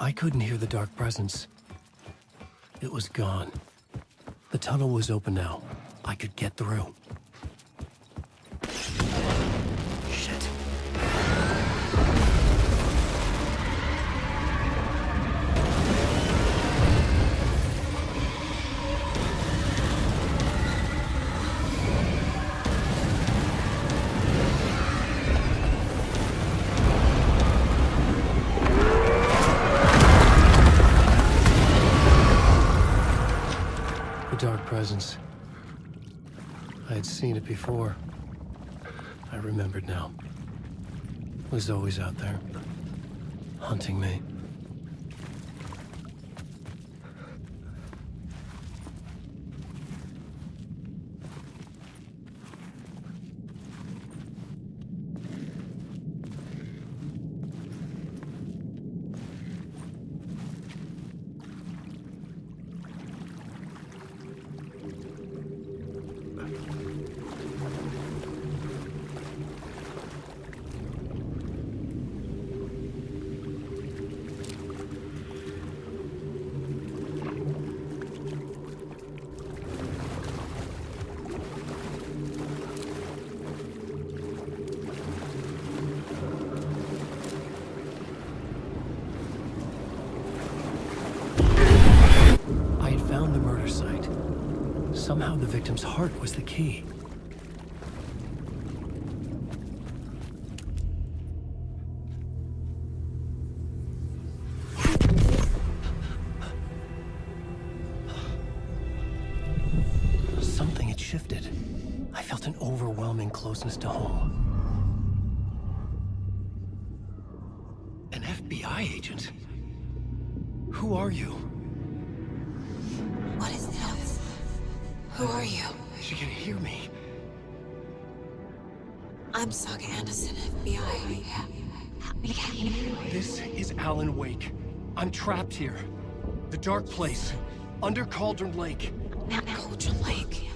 I couldn't hear the dark presence. It was gone. The tunnel was open now. I could get through. Shit. Dark presence. I had seen it before. I remembered now. It was always out there, hunting me. Found the murder site. Somehow the victim's heart was the key. Something had shifted. I felt an overwhelming closeness to home. An FBI agent? Who are you? What is this? Who are you? She can hear me. I'm Saga Anderson, FBI. This is Alan Wake. I'm trapped here. The dark place. Under Cauldron Lake. Cauldron Lake.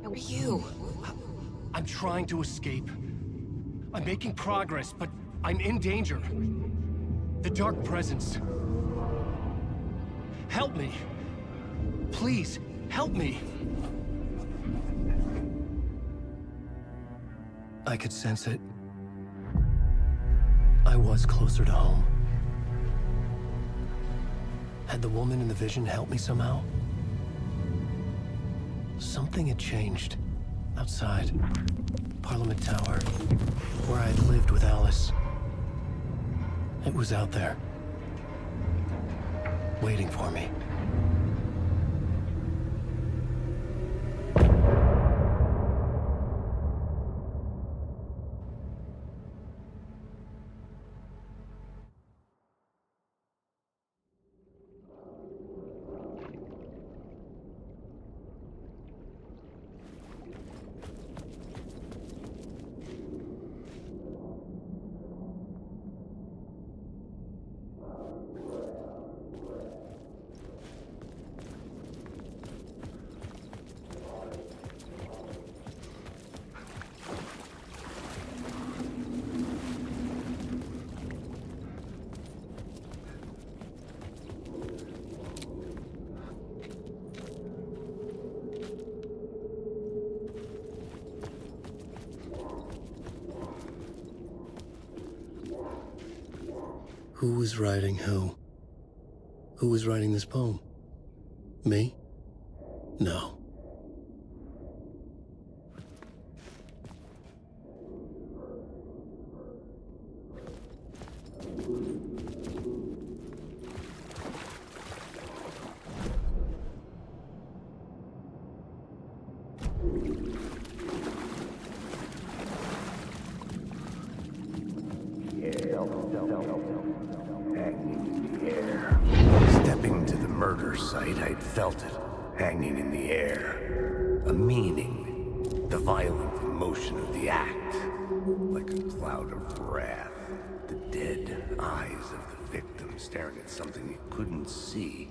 Who are you? I'm trying to escape. I'm making progress, but I'm in danger. The dark presence. Help me. Please, help me. I could sense it. I was closer to home. Had the woman in the vision helped me somehow? Something had changed. Outside. Parliament Tower. Where I had lived with Alice. It was out there. Waiting for me. Who was writing who? Who was writing this poem? Me? No. Stepping to the murder site, I'd felt it, hanging in the air. A meaning, the violent emotion of the act, like a cloud of wrath. The dead eyes of the victim staring at something he couldn't see.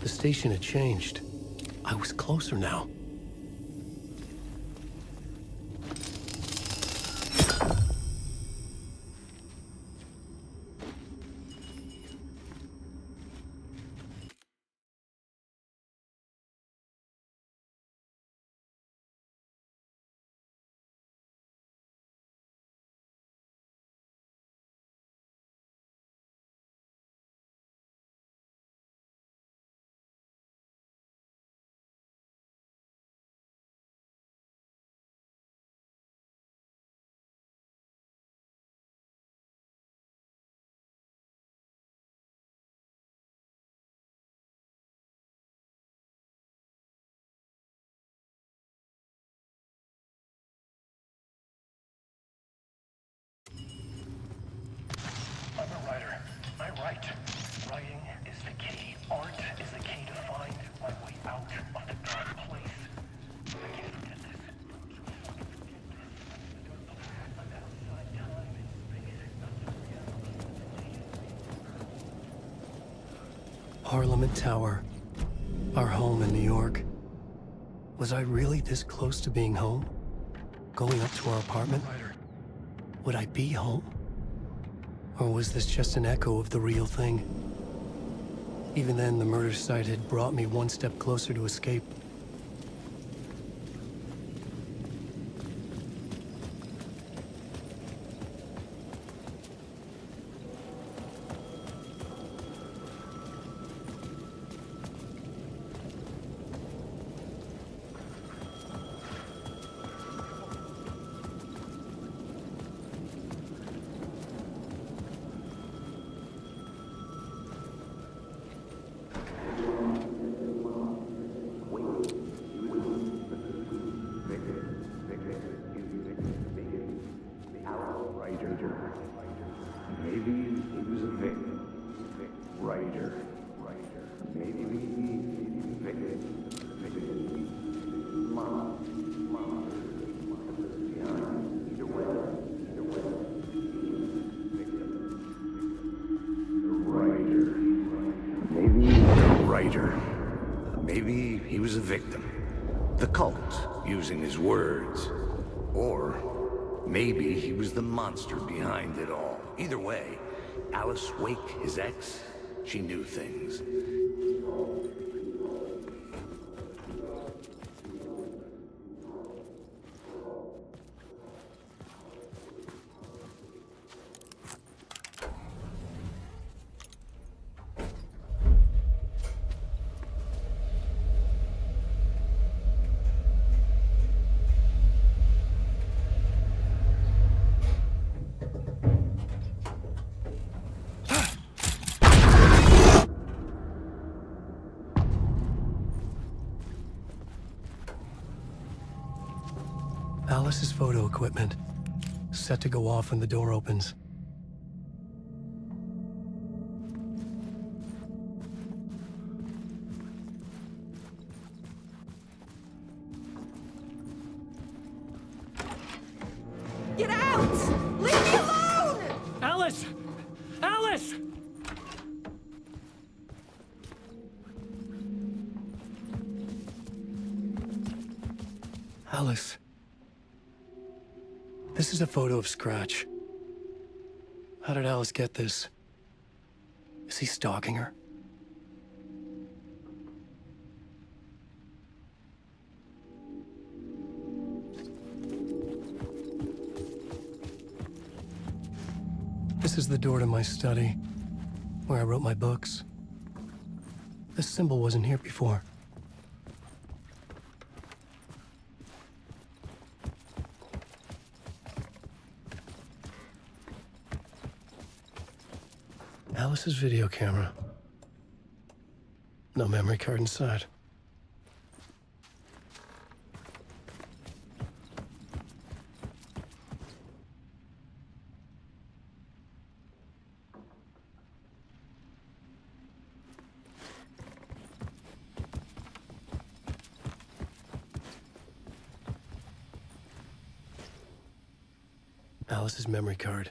The station had changed. I was closer now. I'm a writer. I write. Writing is the key. Art is the key to find my way out of the dark place. I can't forget this. I'm outside time and space. Parliament Tower. Our home in New York. Was I really this close to being home? Going up to our apartment? Would I be home? Or was this just an echo of the real thing? Even then, the murder site had brought me one step closer to escape. Maybe he was a victim. Writer. Maybe he was a victim. Mom. Behind. Either way. Writer. Maybe he was a victim. The cult, using his words. Or maybe he was the monster behind it all. Either way, Alice Wake, his ex, she knew things. Alice's photo equipment, set to go off when the door opens. Get out! Leave me alone! Alice! Alice! Alice. This is a photo of Scratch. How did Alice get this? Is he stalking her? This is the door to my study, where I wrote my books. This symbol wasn't here before. Alice's video camera. No memory card inside. Alice's memory card.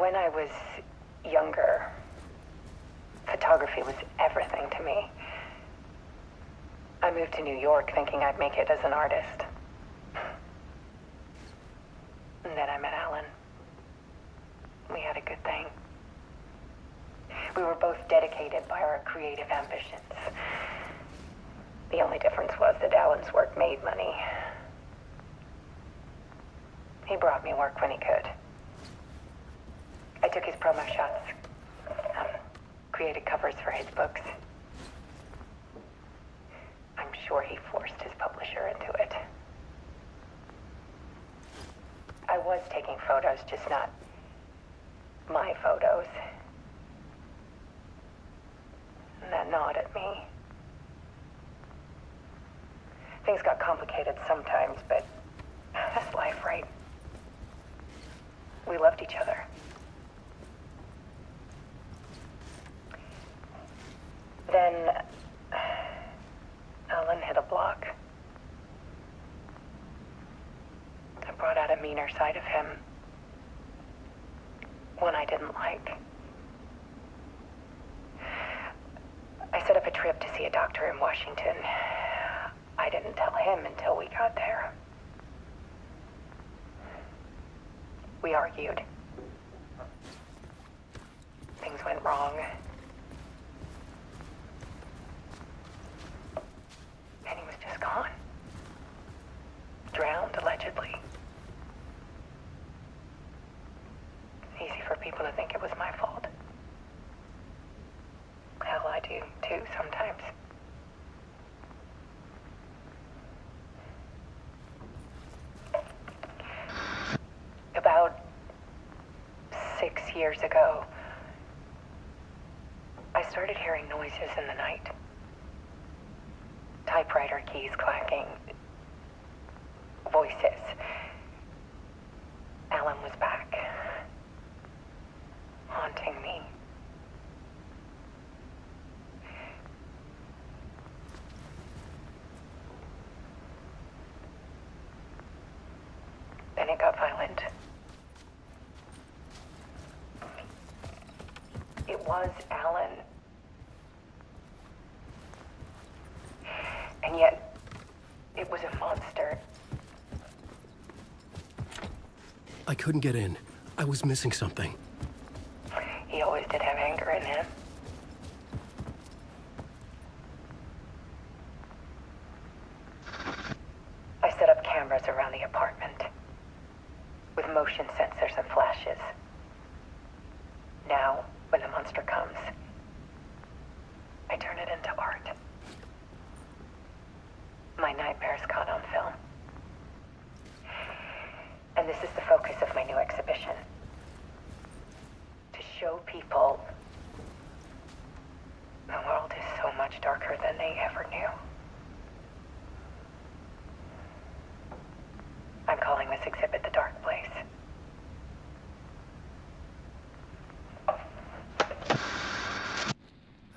When I was younger, photography was everything to me. I moved to New York thinking I'd make it as an artist. And then I met Alan. We had a good thing. We were both dedicated by our creative ambitions. The only difference was that Alan's work made money. He brought me work when he could. I took his promo shots, created covers for his books. I'm sure he forced his publisher into it. I was taking photos, just not my photos. And that gnawed at me. Things got complicated sometimes, but that's life, right? We loved each other. Then Alan hit a block. I brought out a meaner side of him. One I didn't like. I set up a trip to see a doctor in Washington. I didn't tell him until we got there. We argued. Things went wrong. And he was just gone. Drowned, allegedly. It's easy for people to think it was my fault. Hell, I do, too, sometimes. About 6 years ago, I started hearing noises in the night. Typewriter keys clacking. Voices. Alan was back. Haunting me. Then it got violent. It was Alan. And yet, it was a monster. I couldn't get in. I was missing something. He always did have anger in him. I set up cameras around the apartment with motion sensors and flashes. Now, when the monster comes, I turn it into art. My nightmares caught on film. And this is the focus of my new exhibition. To show people the world is so much darker than they ever knew. I'm calling this exhibit The Dark Place.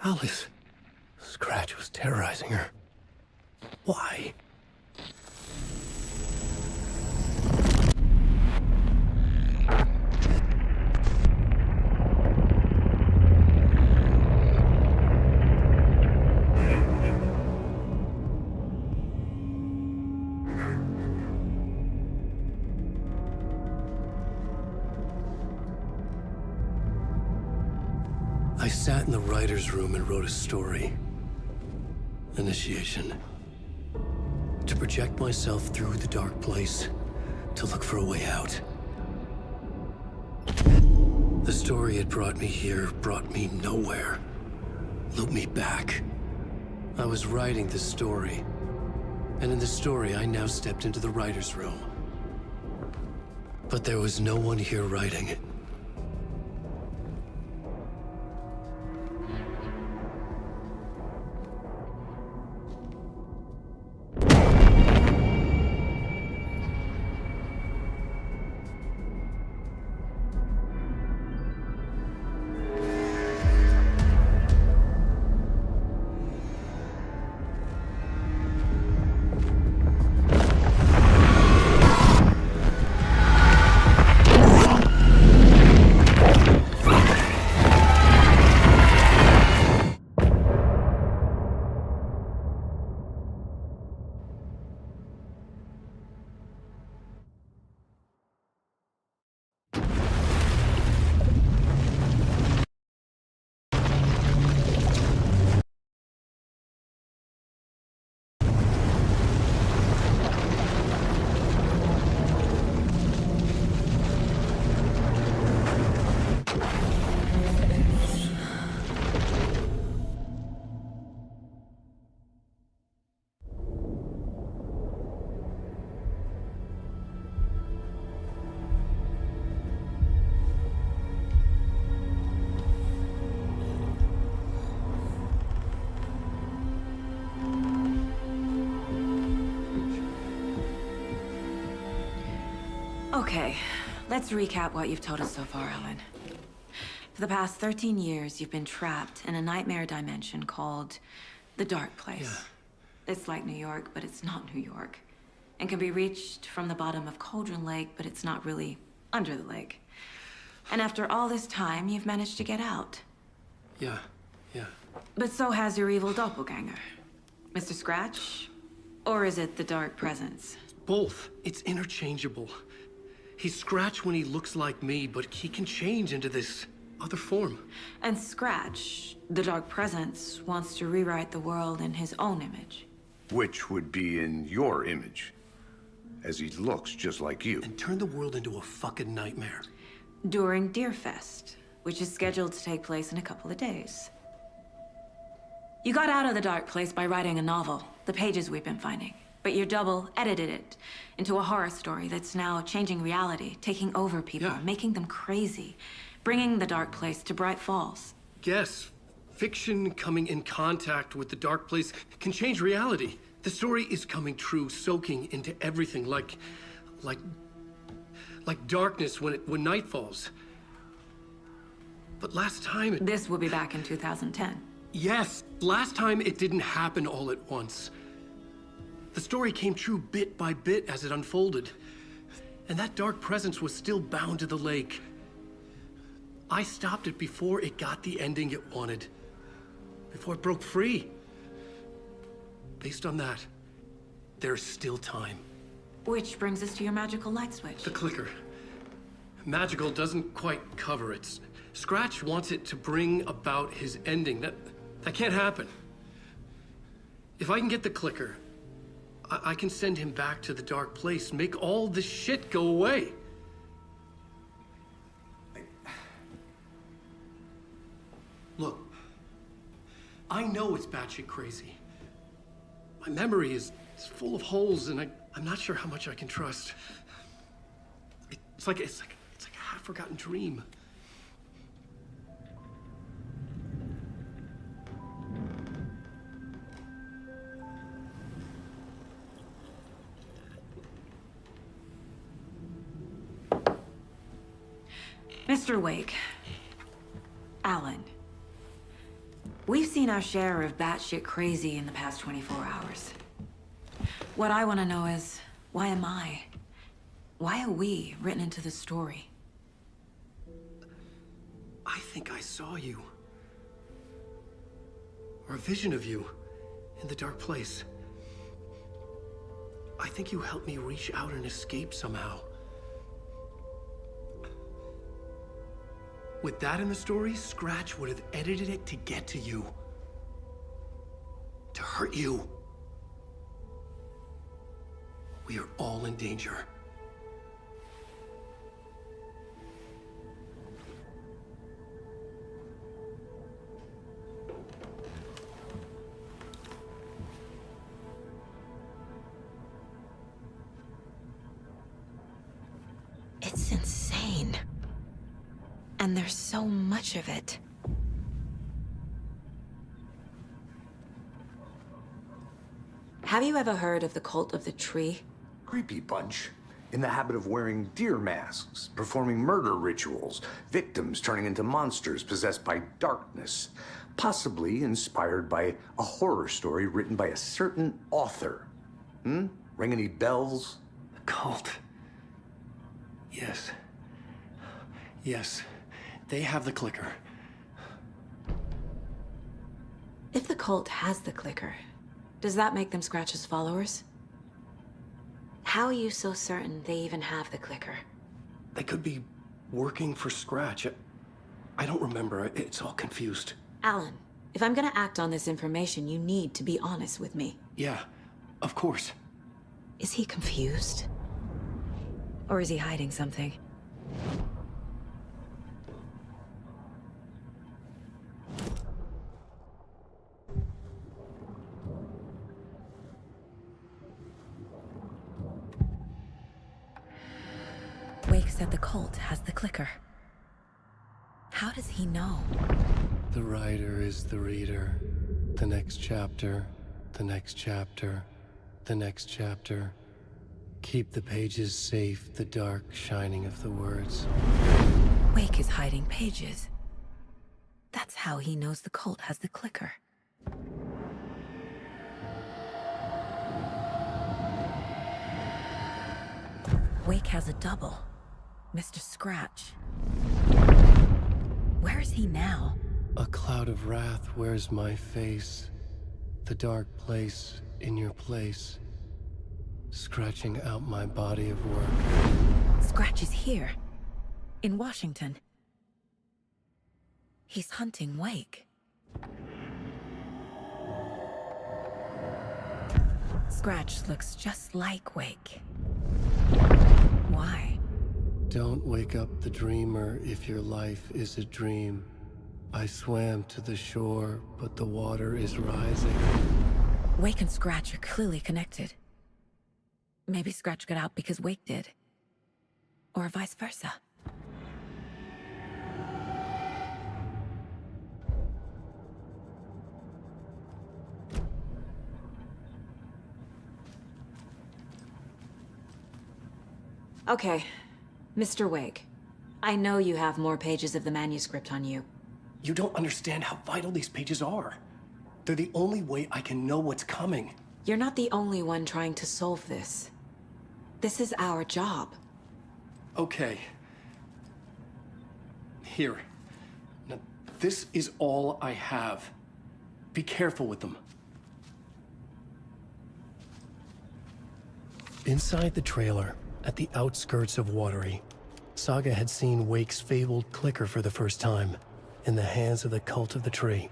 Alice. Scratch was terrorizing her. Why? I sat in the writer's room and wrote a story. Initiation. To project myself through the dark place, to look for a way out. The story had brought me here, brought me nowhere. Looped me back. I was writing the story. And in the story, I now stepped into the writer's room. But there was no one here writing. Okay, let's recap what you've told us so far, Alan. For the past 13 years, you've been trapped in a nightmare dimension called the Dark Place. Yeah. It's like New York, but it's not New York. And can be reached from the bottom of Cauldron Lake, but it's not really under the lake. And after all this time, you've managed to get out. Yeah. But so has your evil doppelganger. Mr. Scratch? Or is it the Dark Presence? Both. It's interchangeable. He's Scratch when he looks like me, but he can change into this other form. And Scratch, the Dark Presence, wants to rewrite the world in his own image. Which would be in your image, as he looks just like you. And turn the world into a fucking nightmare. During Deerfest, which is scheduled to take place in a couple of days. You got out of the Dark Place by writing a novel, the pages we've been finding. But your double edited it into a horror story that's now changing reality, taking over people, Yeah. making them crazy, bringing the Dark Place to Bright Falls. Yes, fiction coming in contact with the Dark Place can change reality. The story is coming true, soaking into everything, like darkness when night falls. But last time This will be back in 2010. Yes, last time it didn't happen all at once. The story came true bit by bit as it unfolded. And that dark presence was still bound to the lake. I stopped it before it got the ending it wanted. Before it broke free. Based on that, there's still time. Which brings us to your magical light switch. The clicker. Magical doesn't quite cover it. Scratch wants it to bring about his ending. That can't happen. If I can get the clicker, I can send him back to the Dark Place, make all this shit go away. Look, I know it's batshit crazy. My memory is full of holes, and I'm not sure how much I can trust. It's like a half-forgotten dream. Mr. Wake. Alan. We've seen our share of batshit crazy in the past 24 hours. What I want to know is, why am I? Why are we written into the story? I think I saw you. Or a vision of you in the Dark Place. I think you helped me reach out and escape somehow. With that in the story, Scratch would have edited it to get to you. To hurt you. We are all in danger. It's insane. And there's so much of it. Have you ever heard of the Cult of the Tree? Creepy bunch. In the habit of wearing deer masks, performing murder rituals, victims turning into monsters possessed by darkness, possibly inspired by a horror story written by a certain author. Ring any bells? The cult. Yes. Yes. They have the clicker. If the cult has the clicker, does that make them Scratch's followers? How are you so certain they even have the clicker? They could be working for Scratch. I don't remember. It's all confused. Alan, if I'm gonna act on this information, you need to be honest with me. Yeah, of course. Is he confused? Or is he hiding something? Wake said the cult has the clicker. How does he know? The writer is the reader. The next chapter, the next chapter, the next chapter. Keep the pages safe, the dark shining of the words. Wake is hiding pages. That's how he knows the cult has the clicker. Wake has a double. Mr. Scratch. Where is he now? A cloud of wrath wears my face. The dark place in your place. Scratching out my body of work. Scratch is here. In Washington. He's hunting Wake. Scratch looks just like Wake. Why? Don't wake up the dreamer if your life is a dream. I swam to the shore, but the water is rising. Wake and Scratch are clearly connected. Maybe Scratch got out because Wake did. Or vice versa. Okay, Mr. Wake. I know you have more pages of the manuscript on you. You don't understand how vital these pages are. They're the only way I can know what's coming. You're not the only one trying to solve this. This is our job. Okay. Here. Now, this is all I have. Be careful with them. Inside the trailer, at the outskirts of Watery, Saga had seen Wake's fabled clicker for the first time, in the hands of the Cult of the Tree.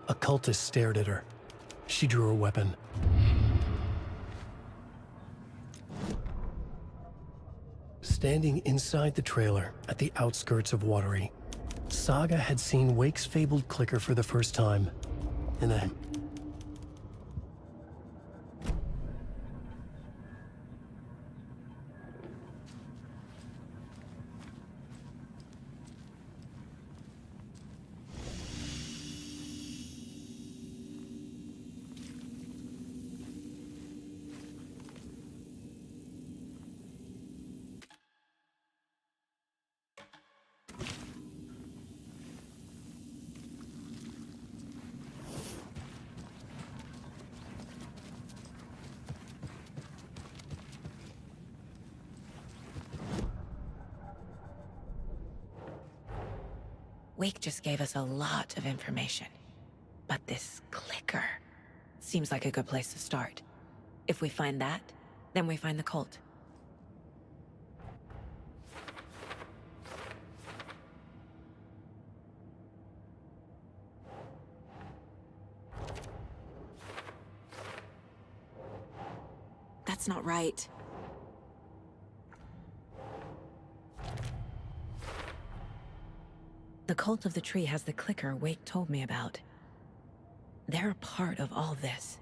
A cultist stared at her. She drew her weapon. Standing inside the trailer, at the outskirts of Watery, Saga had seen Wake's fabled clicker for the first time, in the... Wake just gave us a lot of information. But this clicker seems like a good place to start. If we find that, then we find the cult. That's not right. The Cult of the Tree has the clicker Wake told me about. They're a part of all this.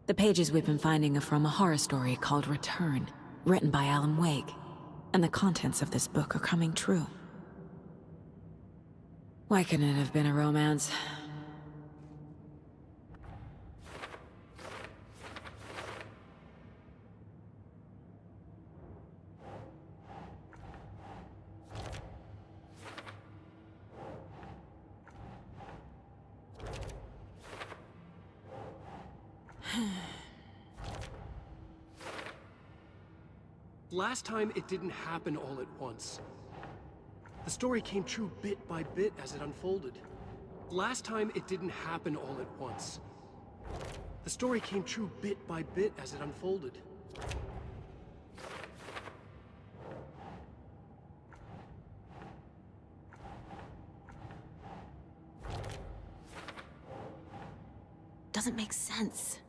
The pages we've been finding are from a horror story called Return, written by Alan Wake, and the contents of this book are coming true. Why couldn't it have been a romance? Last time, it didn't happen all at once. The story came true bit by bit as it unfolded. Last time, it didn't happen all at once. The story came true bit by bit as it unfolded. Doesn't make sense.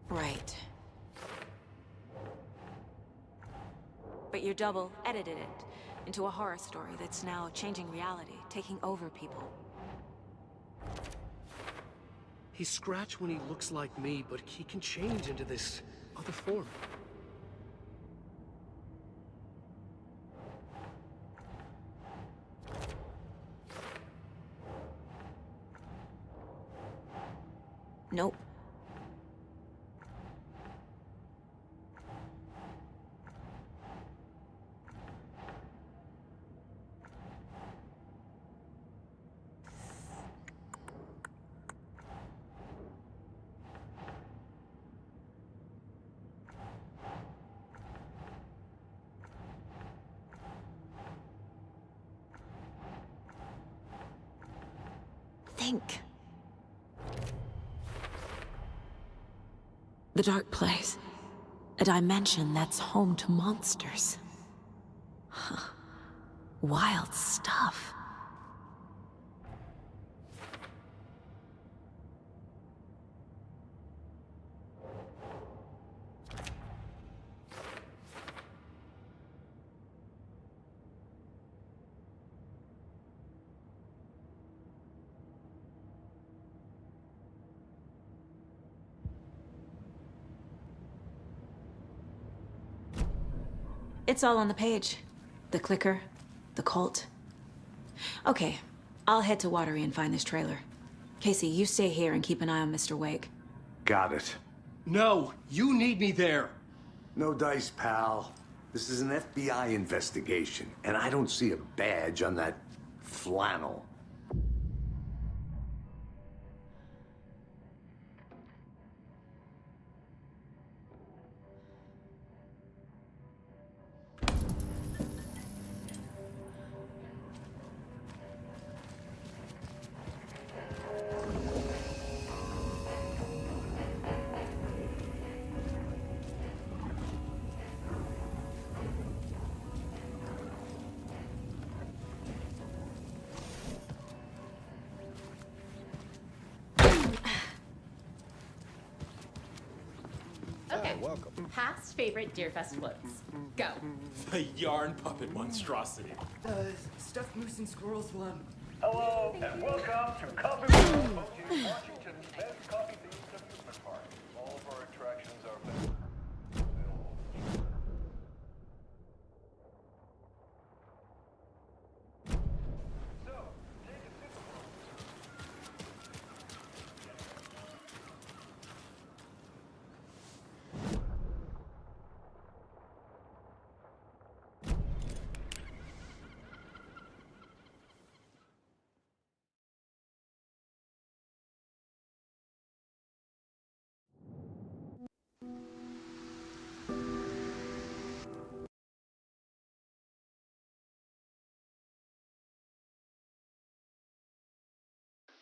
Right. But your double edited it into a horror story that's now changing reality, taking over people. He's Scratch when he looks like me, but he can change into this other form. Nope. Think. The dark place. A dimension that's home to monsters. Huh. Wild stuff. It's all on the page. The clicker, the cult. Okay, I'll head to Watery and find this trailer. Casey, you stay here and keep an eye on Mr. Wake. Got it. No, you need me there. No dice, pal. This is an FBI investigation, and I don't see a badge on that flannel. Okay. Welcome. Past favorite Deerfest floats. Go. The yarn puppet monstrosity. Stuffed moose and squirrels one. Hello, and welcome to Coffee World, Washington's best coffee-themed amusement park. All of our attractions are available. So, take a sip of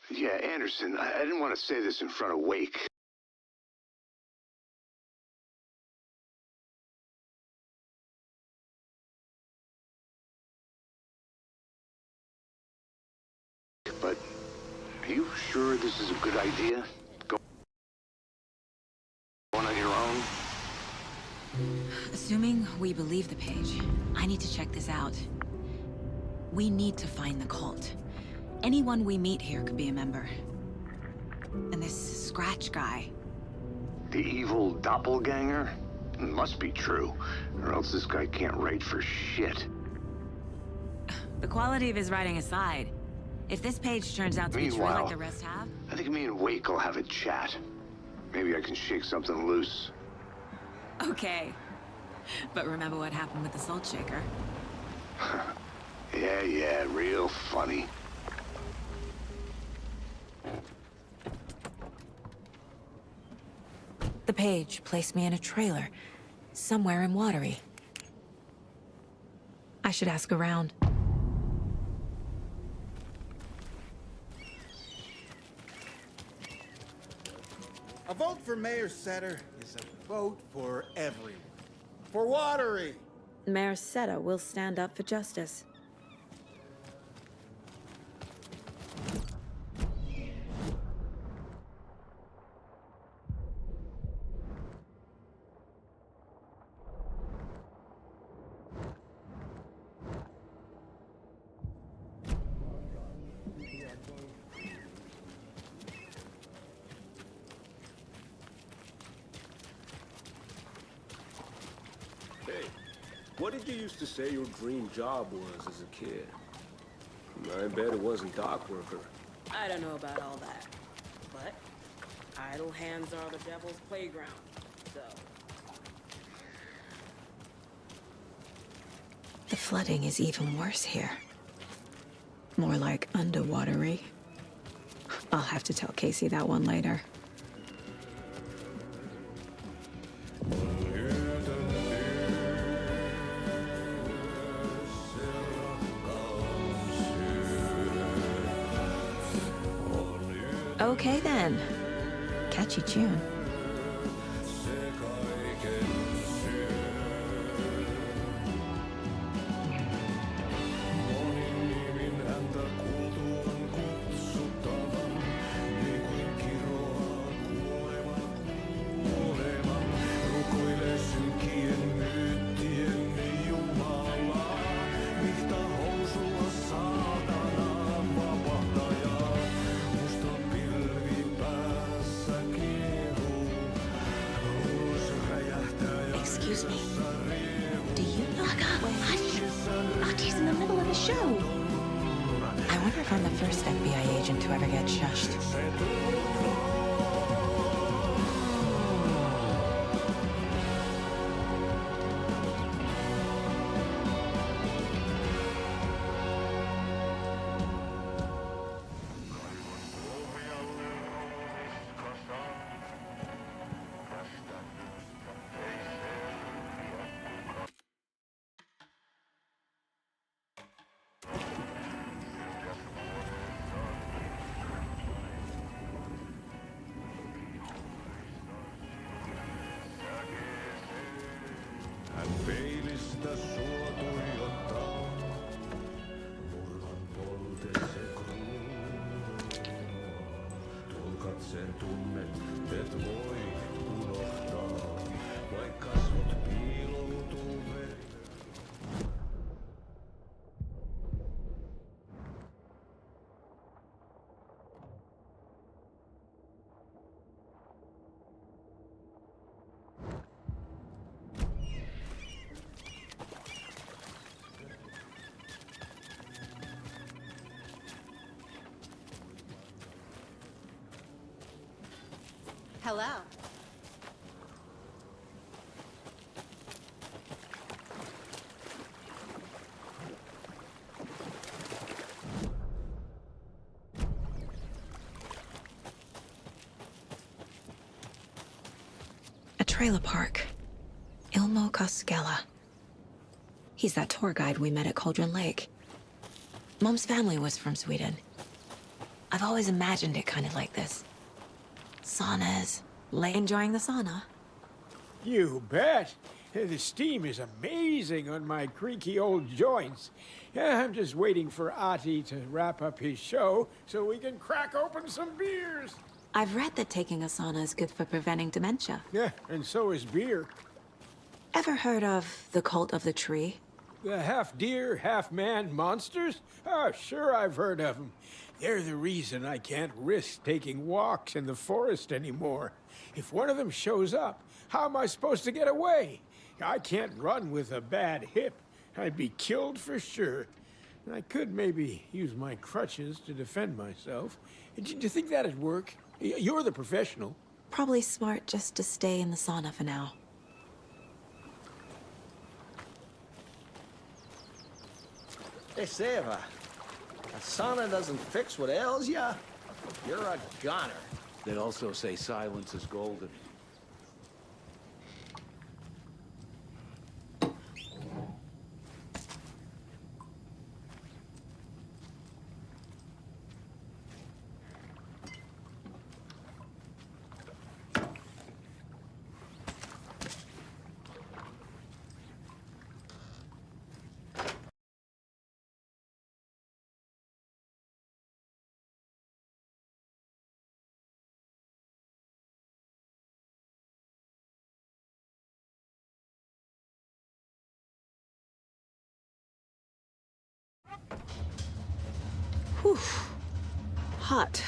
Yeah, Anderson, I didn't want to say this in front of Wake. But are you sure this is a good idea? Going on your own? Assuming we believe the page, I need to check this out. We need to find the cult. Anyone we meet here could be a member. And this Scratch guy. The evil doppelganger? It must be true, or else this guy can't write for shit. The quality of his writing aside, if this page turns out to be true like Meanwhile, the rest have... I think me and Wake will have a chat. Maybe I can shake something loose. Okay. But remember what happened with the salt shaker? Yeah, real funny. The page placed me in a trailer, somewhere in Watery. I should ask around. A vote for Mayor Setter is a vote for everyone. For Watery! Mayor Seta will stand up for justice. Hey, what did you used to say your dream job was as a kid? I bet it wasn't dock worker. I don't know about all that, but idle hands are the devil's playground, so... The flooding is even worse here. More like underwatery. I'll have to tell Casey that one later. Okay then. Catchy tune. Excuse me. Do you know? Hush! Artie's in the middle of the show. I wonder if I'm the first FBI agent to ever get shushed. Hello. A trailer park. Ilmo Koskela. He's that tour guide we met at Cauldron Lake. Mom's family was from Sweden. I've always imagined it kind of like this. Saunas. Enjoying the sauna? You bet. The steam is amazing on my creaky old joints. I'm just waiting for Ati to wrap up his show so we can crack open some beers. I've read that taking a sauna is good for preventing dementia. Yeah, and so is beer. Ever heard of the cult of the tree? The half-deer, half-man monsters? Oh, sure I've heard of them. They're the reason I can't risk taking walks in the forest anymore. If one of them shows up, how am I supposed to get away? I can't run with a bad hip. I'd be killed for sure. I could maybe use my crutches to defend myself. Do you think that'd work? You're the professional. Probably smart just to stay in the sauna for now. Hey, Seva, a sauna doesn't fix what ails ya. You're a goner. They also say silence is golden. Whew. Hot.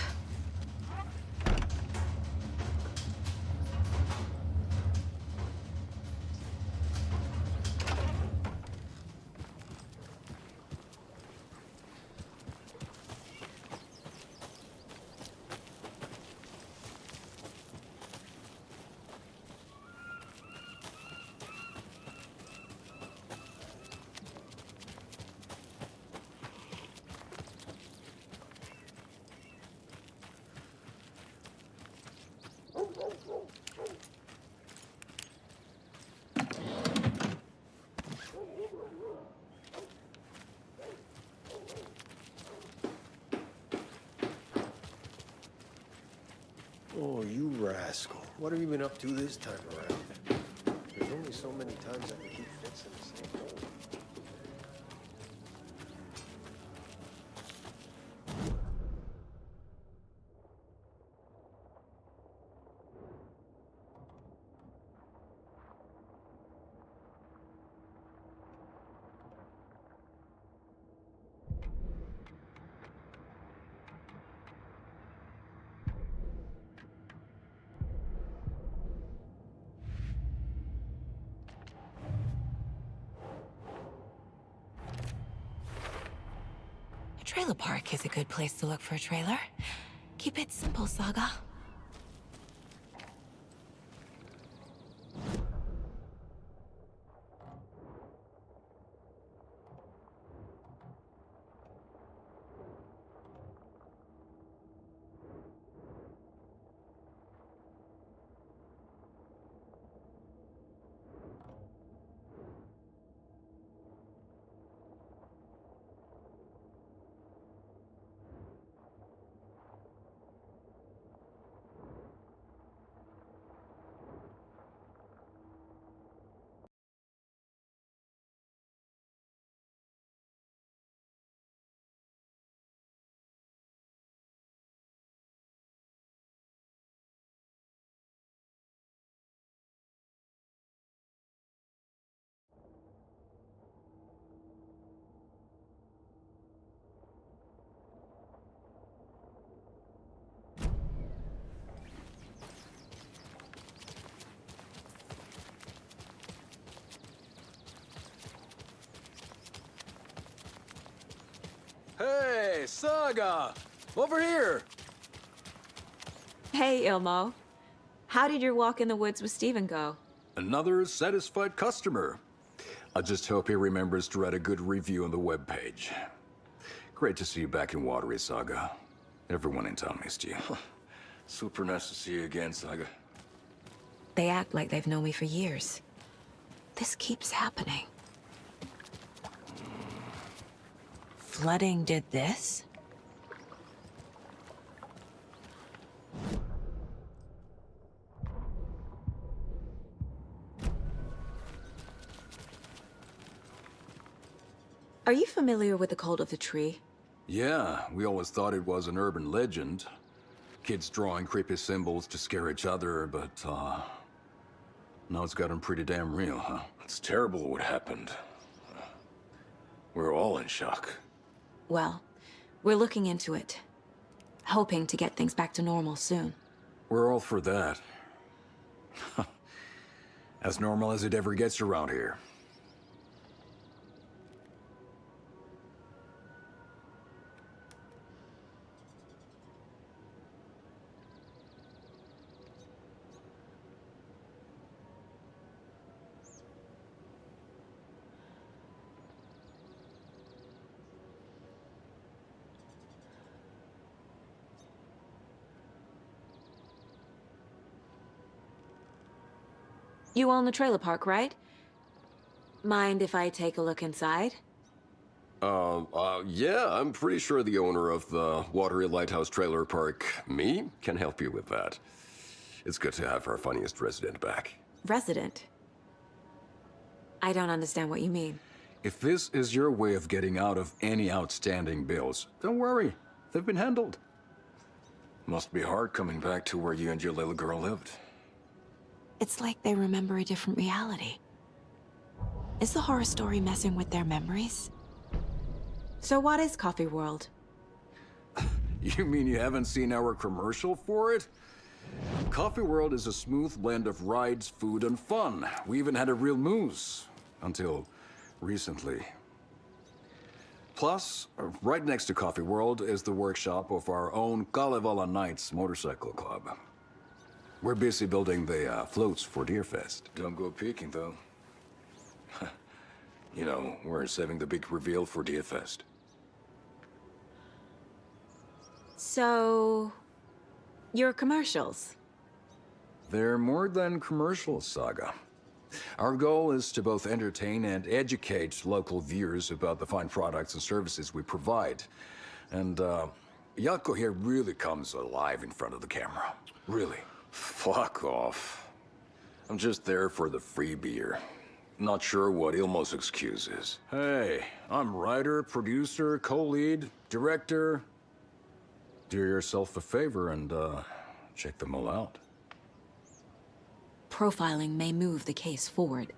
Oh, you rascal. What have you been up to this time around? There's only so many times I can keep fixing the same hole. A trailer park is a good place to look for a trailer. Keep it simple, Saga. Hey, Saga! Over here! Hey, Ilmo. How did your walk in the woods with Steven go? Another satisfied customer. I just hope he remembers to write a good review on the webpage. Great to see you back in Watery, Saga. Everyone in town missed you. Super nice to see you again, Saga. They act like they've known me for years. This keeps happening. Flooding did this? Are you familiar with the Cult of the Tree? Yeah, we always thought it was an urban legend. Kids drawing creepy symbols to scare each other, but, now it's gotten pretty damn real, huh? It's terrible what happened. We're all in shock. Well, we're looking into it. Hoping to get things back to normal soon. We're all for that. As normal as it ever gets around here. You own the trailer park, right? Mind if I take a look inside? Yeah, I'm pretty sure the owner of the Watery Lighthouse Trailer Park, me, can help you with that. It's good to have our funniest resident back. Resident? I don't understand what you mean. If this is your way of getting out of any outstanding bills, don't worry. They've been handled. Must be hard coming back to where you and your little girl lived. It's like they remember a different reality. Is the horror story messing with their memories? So what is Coffee World? You mean you haven't seen our commercial for it? Coffee World is a smooth blend of rides, food, and fun. We even had a real moose. Until recently. Plus, right next to Coffee World is the workshop of our own Kalevala Knights Motorcycle Club. We're busy building the floats for Deerfest. Don't go peeking, though. You know, we're saving the big reveal for Deerfest. So, your commercials? They're more than commercials, Saga. Our goal is to both entertain and educate local viewers about the fine products and services we provide. And, Jaakko here really comes alive in front of the camera. Really. Fuck off. I'm just there for the free beer. Not sure what Ilmo's excuse is. Hey, I'm writer, producer, co-lead, director. Do yourself a favor and, check them all out. Profiling may move the case forward.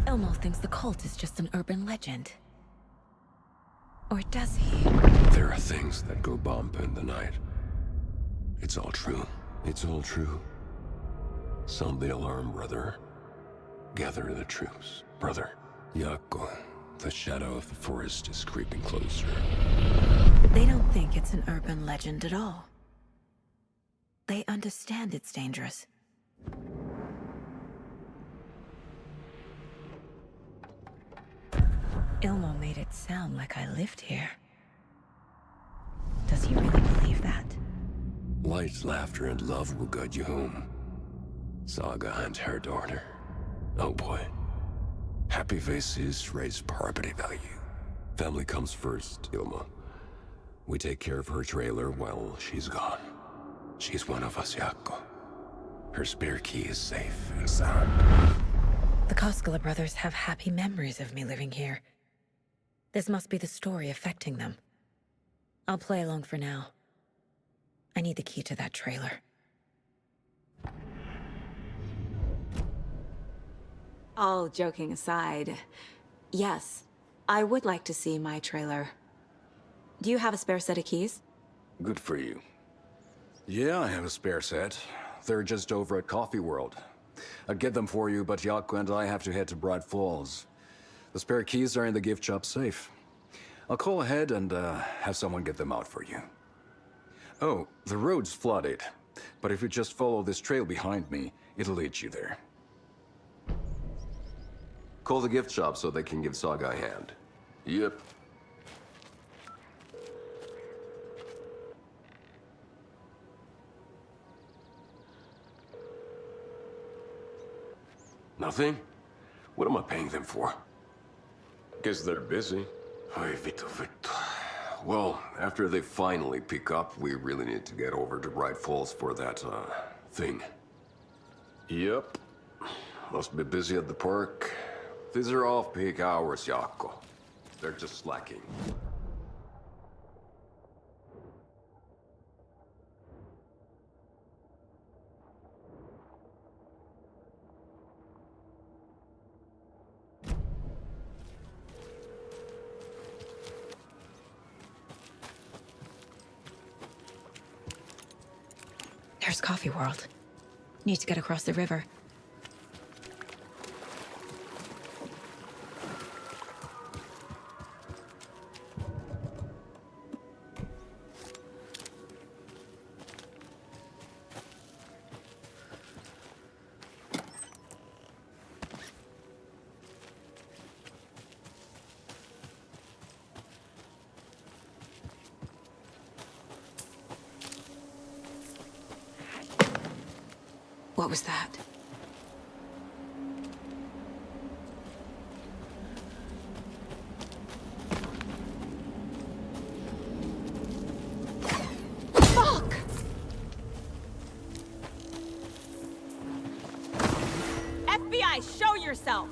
Ilmo thinks the cult is just an urban legend. Or does he? There are things that go bump in the night. It's all true. It's all true. Sound the alarm, brother. Gather the troops, brother. Jaakko, the shadow of the forest is creeping closer. They don't think it's an urban legend at all. They understand it's dangerous. Ilmo made it sound like I lived here. Does he really believe that? Light, laughter, and love will guide you home. Saga and her daughter. Oh boy. Happy faces raise property value. Family comes first, Ilma. We take care of her trailer while she's gone. She's one of us, Jaakko. Her spare key is safe and sound. The Koskela brothers have happy memories of me living here. This must be the story affecting them. I'll play along for now. I need the key to that trailer. All joking aside, yes, I would like to see my trailer. Do you have a spare set of keys? Good for you. Yeah, I have a spare set. They're just over at Coffee World. I'd get them for you, but Jaakko and I have to head to Bright Falls. The spare keys are in the gift shop safe. I'll call ahead and have someone get them out for you. Oh, the road's flooded, but if you just follow this trail behind me, it'll lead you there. Call the gift shop so they can give Saga a hand. Yep. Nothing? What am I paying them for? Guess they're busy. Ay, Vito. Well, after they finally pick up, we really need to get over to Bright Falls for that, thing. Yep. Must be busy at the park. These are off-peak hours, Jaakko. They're just slacking. There's Coffee World. Need to get across the river. What was that? Fuck! FBI, show yourself!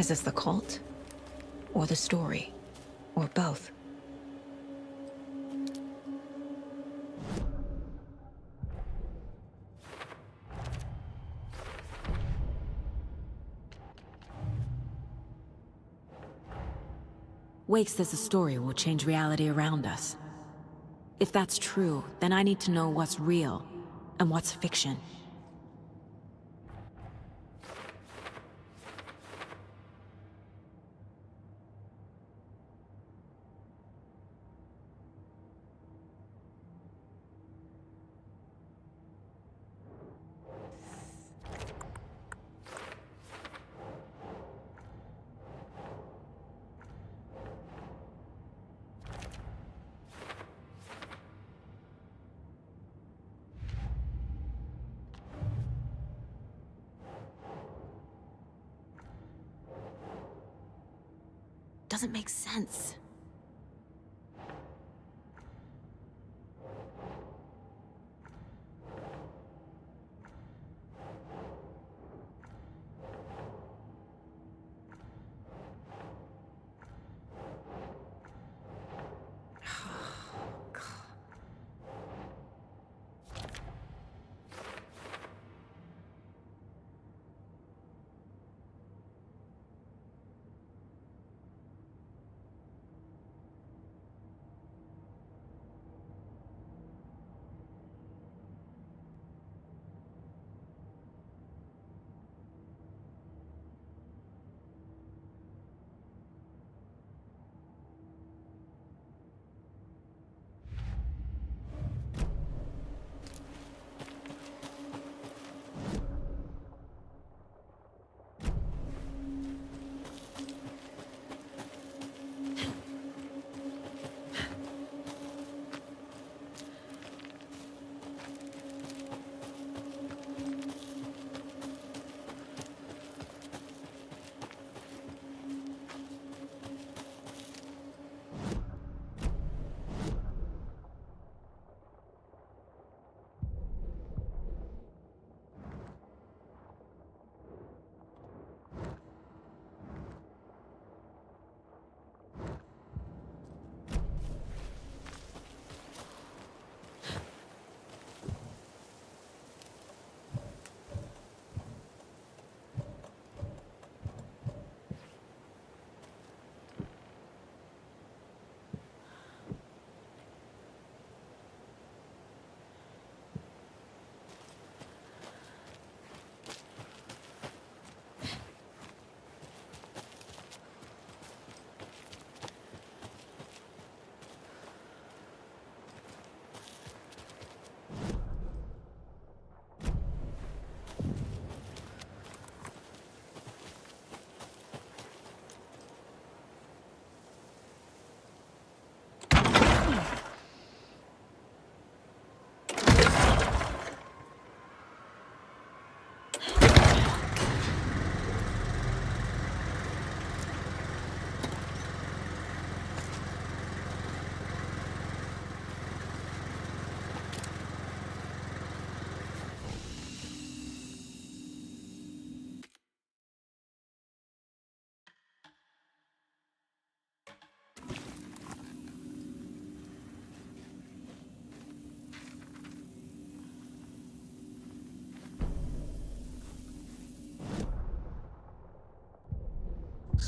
Is this the cult? Or the story? Or both? Wake says the story will change reality around us. If that's true, then I need to know what's real and what's fiction. Doesn't make sense.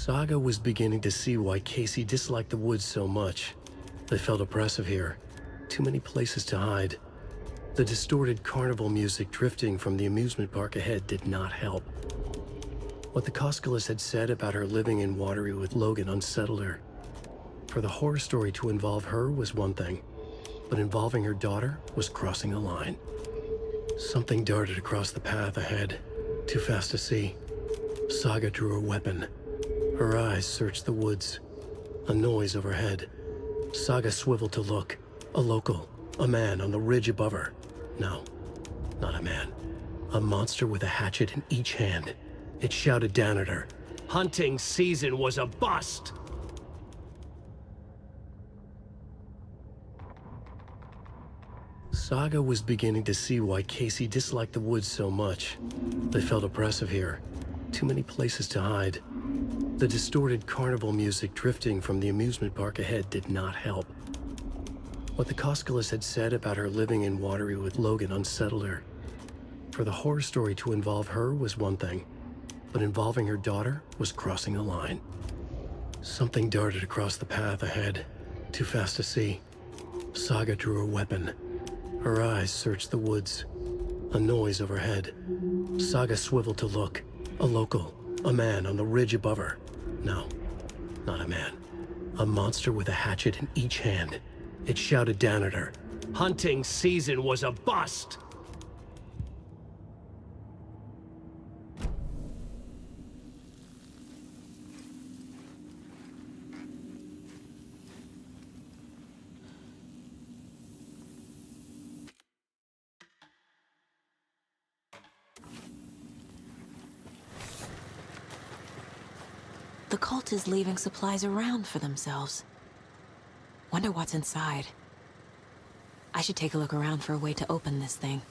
Saga was beginning to see why Casey disliked the woods so much. They felt oppressive here. Too many places to hide. The distorted carnival music drifting from the amusement park ahead did not help. What the Koskalas had said about her living in Watery with Logan unsettled her. For the horror story to involve her was one thing, but involving her daughter was crossing a line. Something darted across the path ahead, too fast to see. Saga drew her weapon. Her eyes searched the woods. A noise overhead. Saga swiveled to look. A local. A man on the ridge above her. No, not a man. A monster with a hatchet in each hand. It shouted down at her. Hunting season was a bust! Saga was beginning to see why Casey disliked the woods so much. They felt oppressive here. Too many places to hide. The distorted carnival music drifting from the amusement park ahead did not help. What the Koskalas had said about her living in Watery with Logan unsettled her. For the horror story to involve her was one thing, but involving her daughter was crossing a line. Something darted across the path ahead, too fast to see. Saga drew her weapon. Her eyes searched the woods. A noise overhead. Saga swiveled to look. A local. A man on the ridge above her. No, not a man. A monster with a hatchet in each hand. It shouted down at her. Hunting season was a bust! The cult is leaving supplies around for themselves. Wonder what's inside. I should take a look around for a way to open this thing.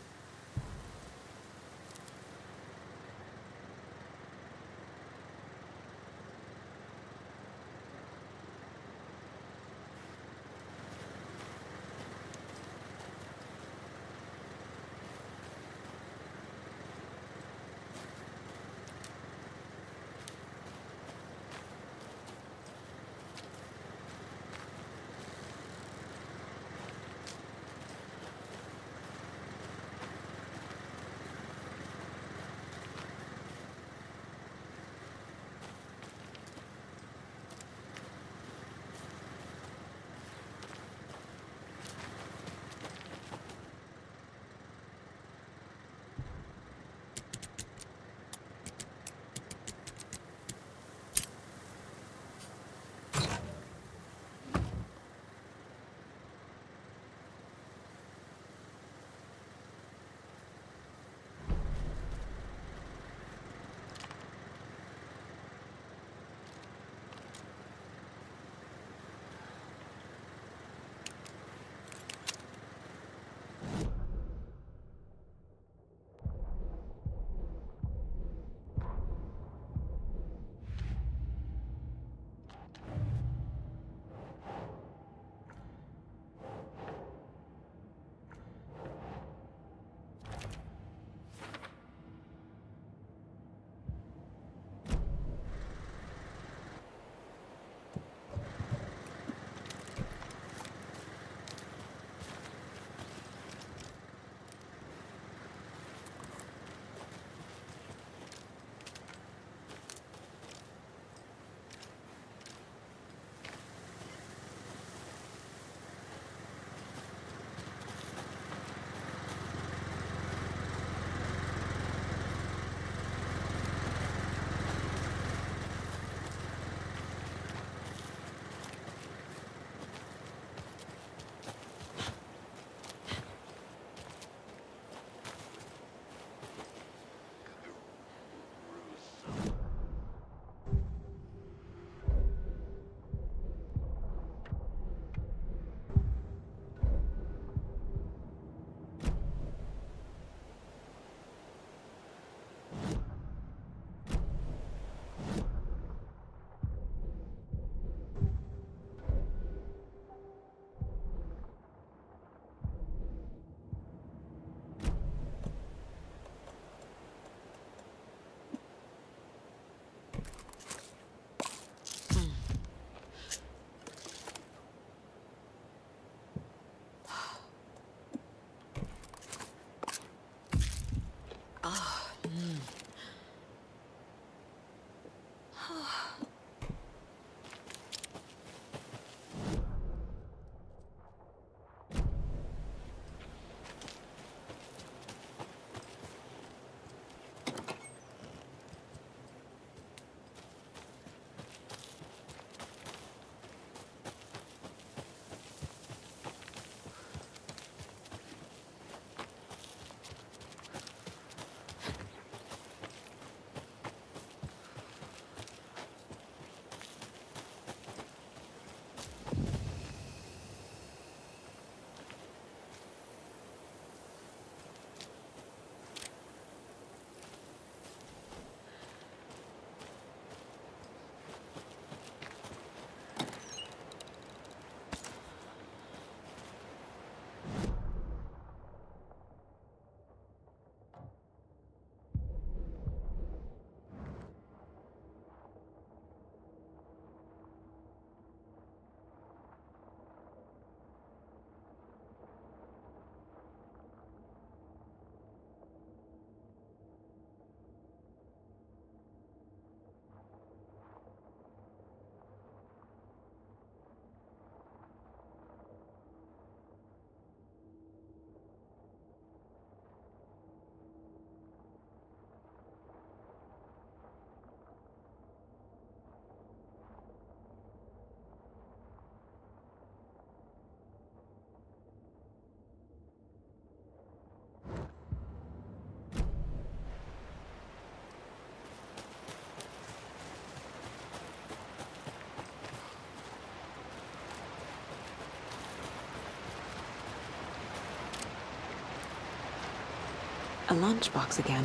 A lunchbox again.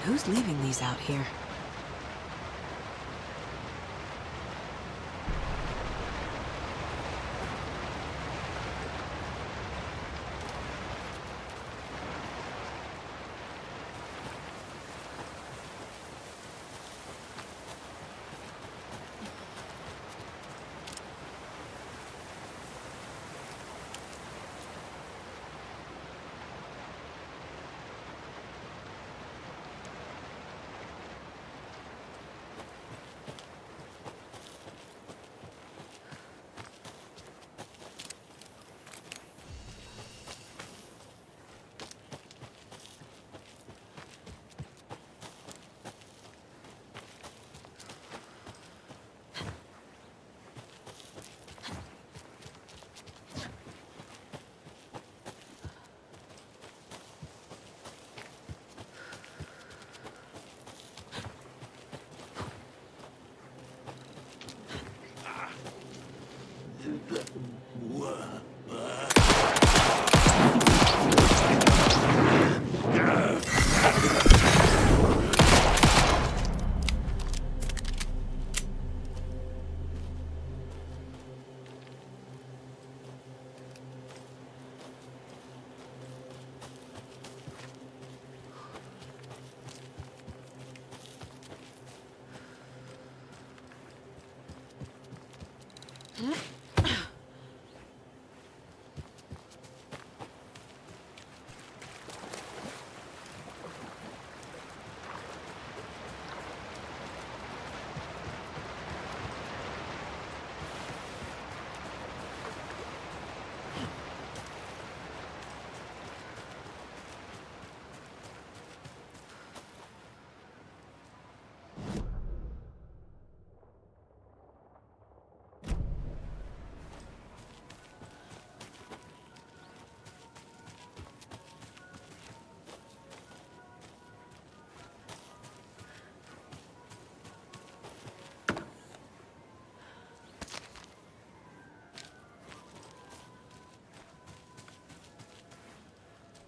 Who's leaving these out here?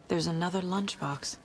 There's another lunchbox.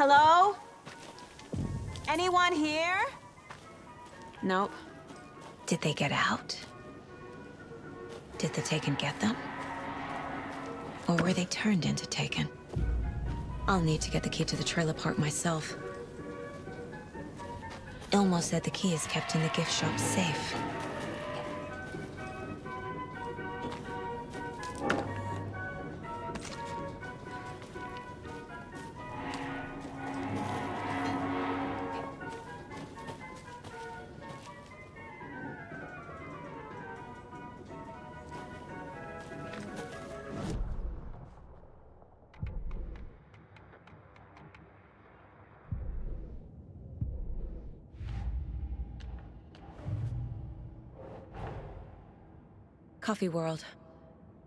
Hello? Anyone here? Nope. Did they get out? Did the Taken get them? Or were they turned into Taken? I'll need to get the key to the trailer park myself. Ilmo said the key is kept in the gift shop safe. Coffee World.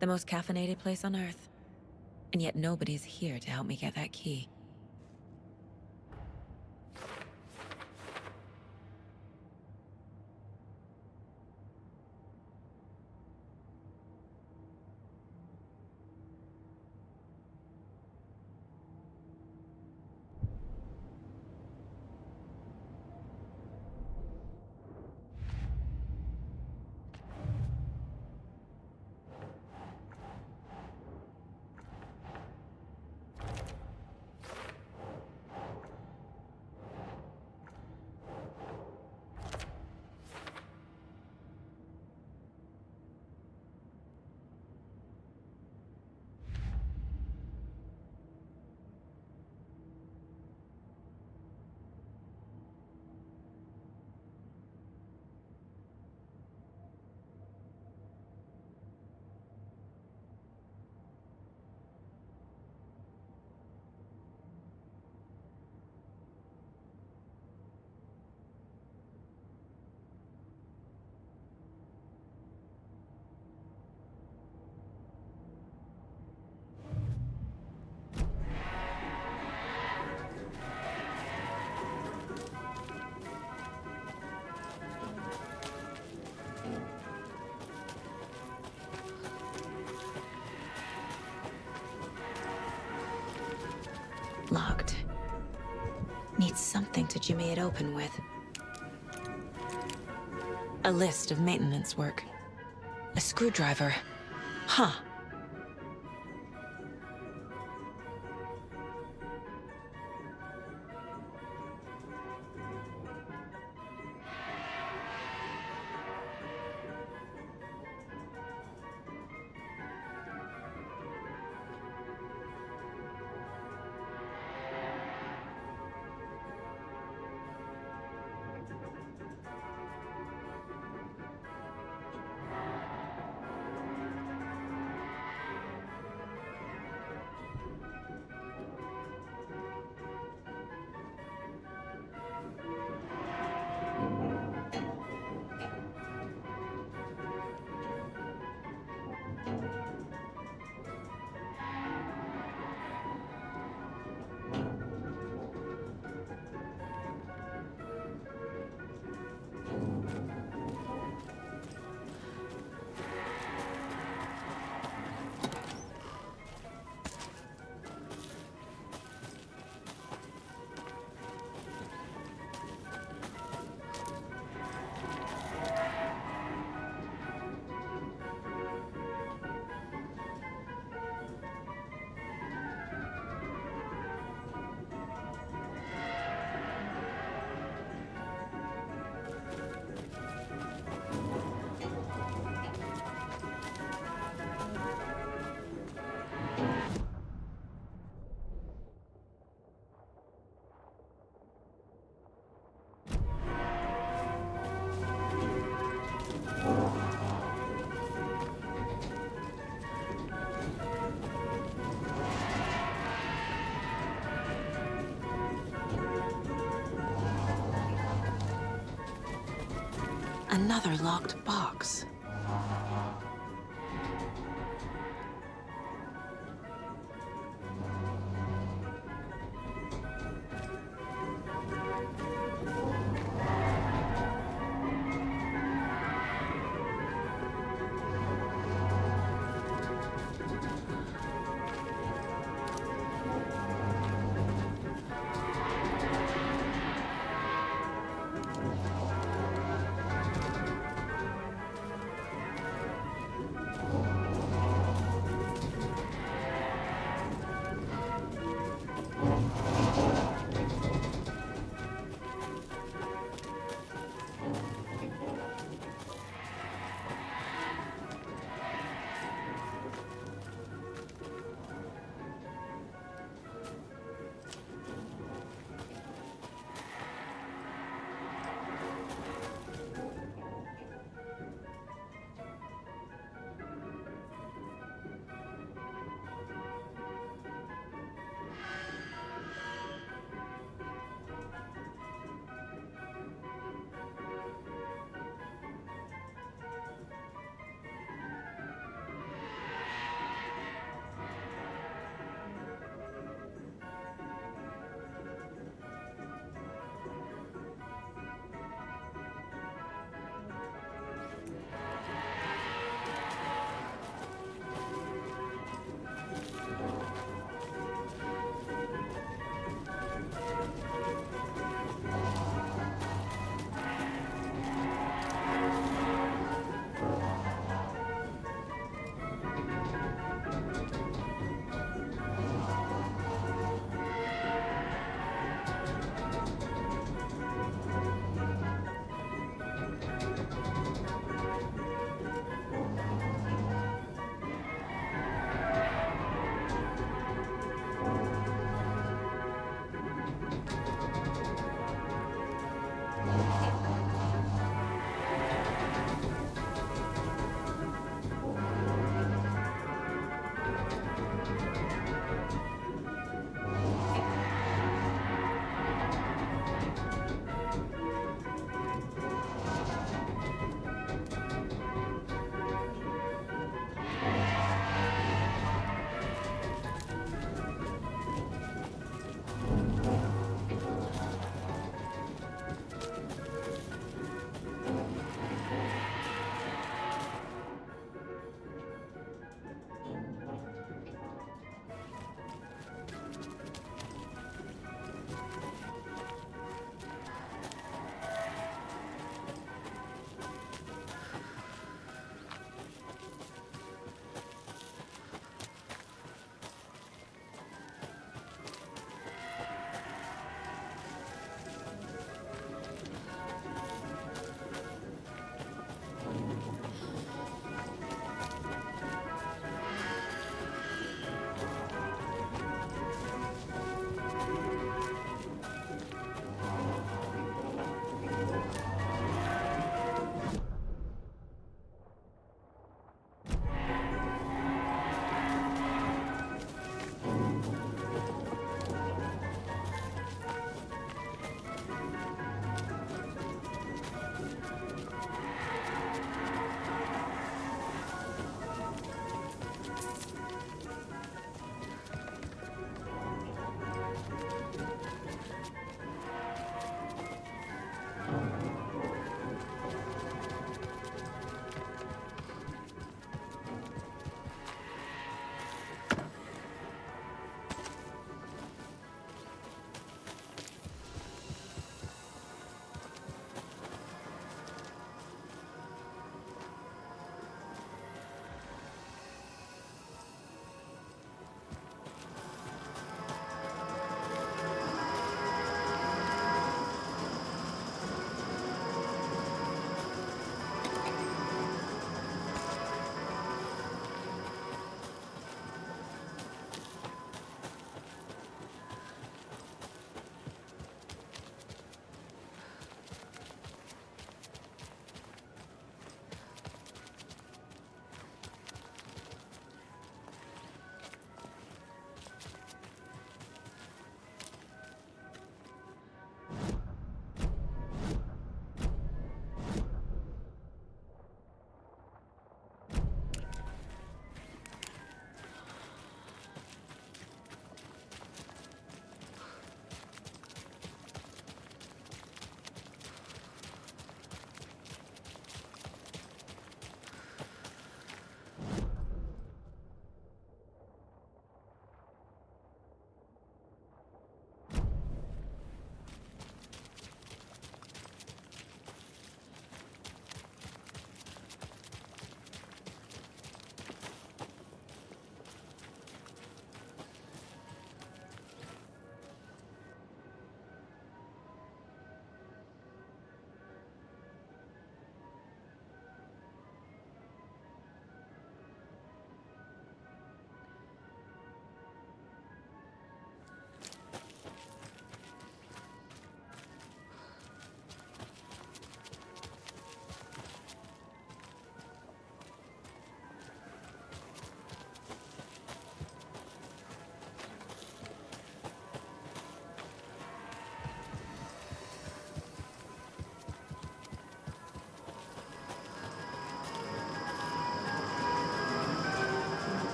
The most caffeinated place on Earth. And yet nobody's here to help me get that key. Locked. Needs something to jimmy it open with. A list of maintenance work. A screwdriver. Huh. Another locked box.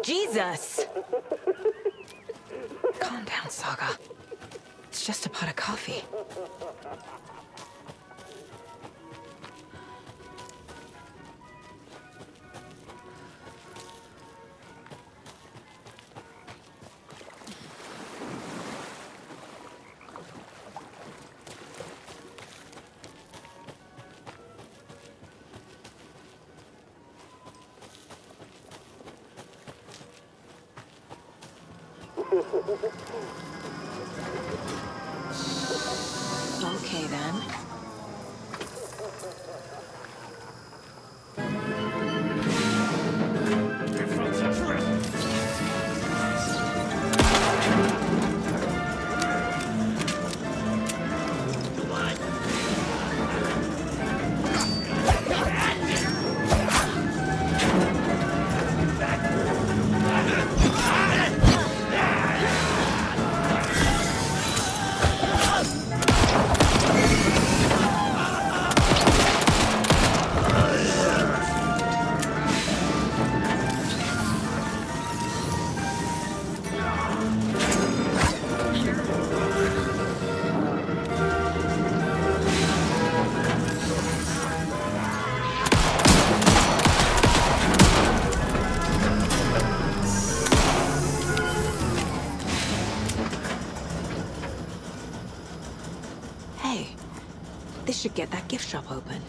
Jesus! Calm down, Saga. It's just a pot of coffee. Okay, then. Hey, this should get that gift shop open.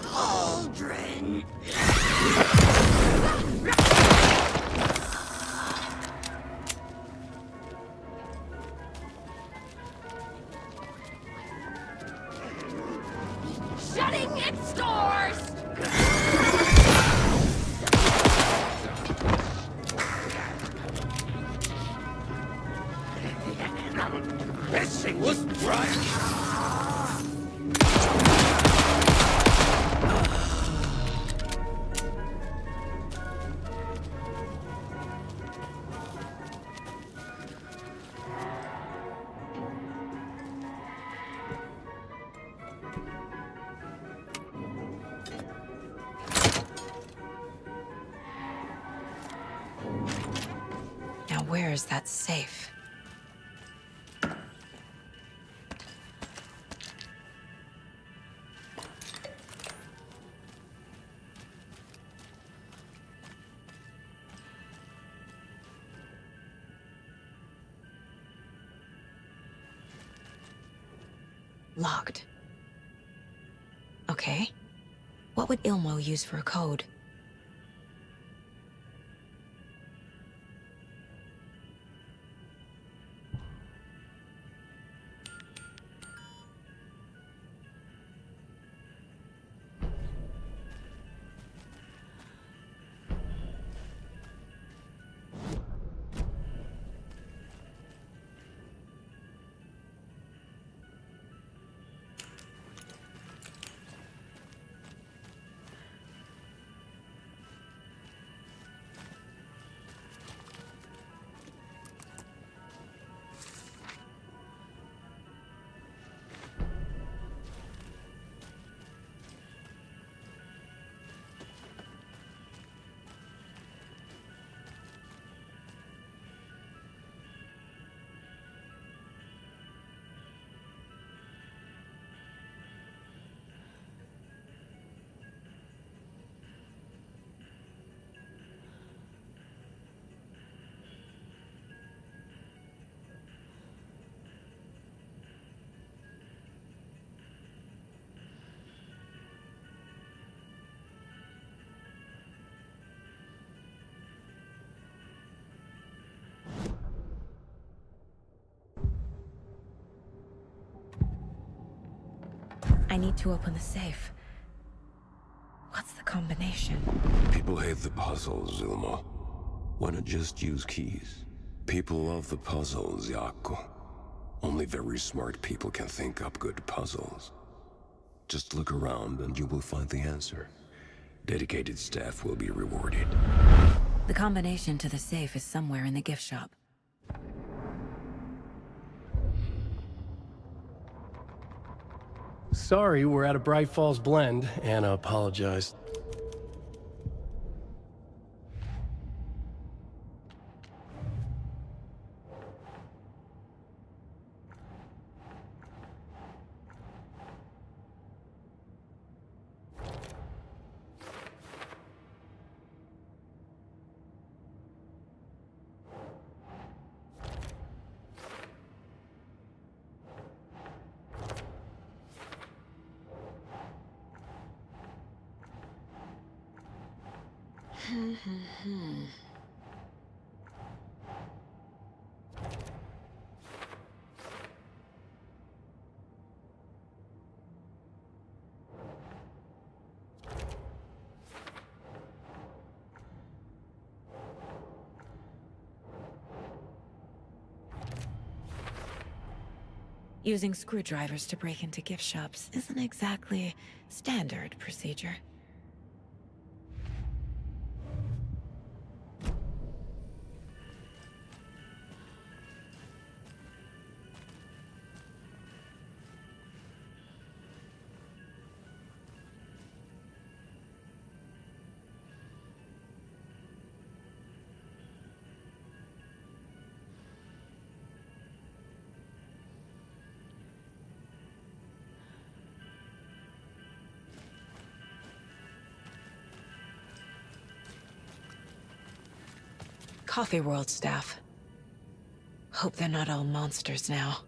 Cauldron. Shutting its doors. This thing was right. Now where is that safe? Locked. Okay. What would Ilmo use for a code? I need to open the safe. What's the combination? People hate the puzzles, Ilmo. Why not just use keys? People love the puzzles, Jaakko. Only very smart people can think up good puzzles. Just look around and you will find the answer. Dedicated staff will be rewarded. The combination to the safe is somewhere in the gift shop. Sorry, we're at a Bright Falls blend. Anna apologized. Using screwdrivers to break into gift shops isn't exactly standard procedure. Coffee World staff. Hope they're not all monsters now.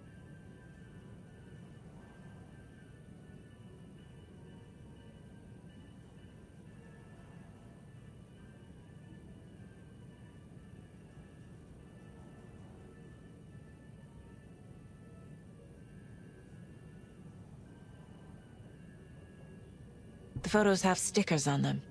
The photos have stickers on them.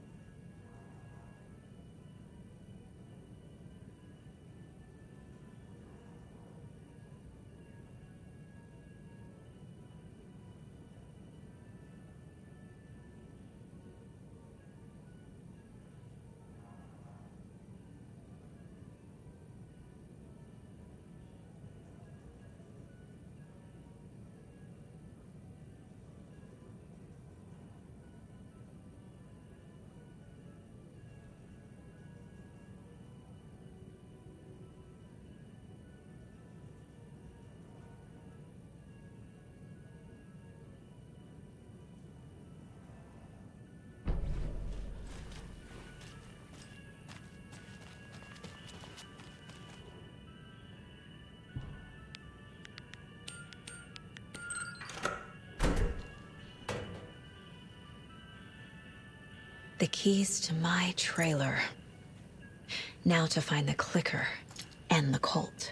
The keys to my trailer. Now to find the clicker and the cult.